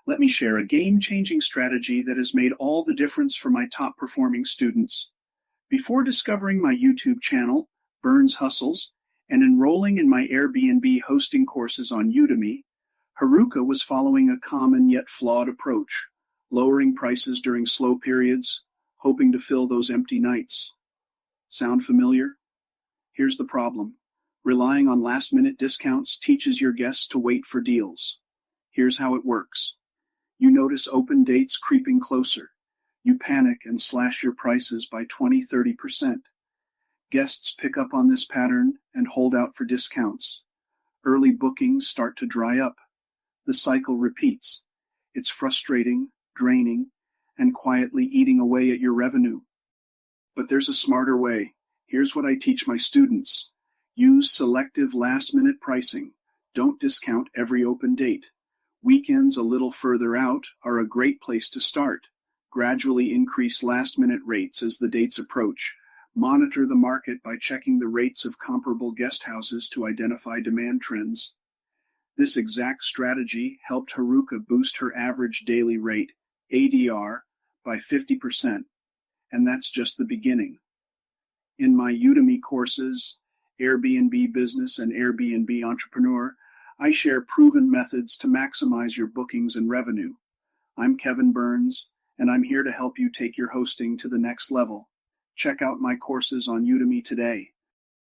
let me share a game-changing strategy that has made all the difference for my top-performing students. Before discovering my YouTube channel, Burns Hustles, and enrolling in my Airbnb hosting courses on Udemy, Haruka was following a common yet flawed approach, lowering prices during slow periods, hoping to fill those empty nights. Sound familiar? Here's the problem. Relying on last-minute discounts teaches your guests to wait for deals. Here's how it works. You notice open dates creeping closer. You panic and slash your prices by 20–30%. Guests pick up on this pattern and hold out for discounts. Early bookings start to dry up. The cycle repeats. It's frustrating, draining, and quietly eating away at your revenue. But there's a smarter way. Here's what I teach my students. Use selective last-minute pricing. Don't discount every open date. Weekends a little further out are a great place to start. Gradually increase last-minute rates as the dates approach. Monitor the market by checking the rates of comparable guest houses to identify demand trends. This exact strategy helped Haruka boost her average daily rate, ADR, by 50%, and that's just the beginning. In my Udemy courses, Airbnb Business and Airbnb Entrepreneur, I share proven methods to maximize your bookings and revenue. I'm Kevin Burns, and I'm here to help you take your hosting to the next level. Check out my courses on Udemy today.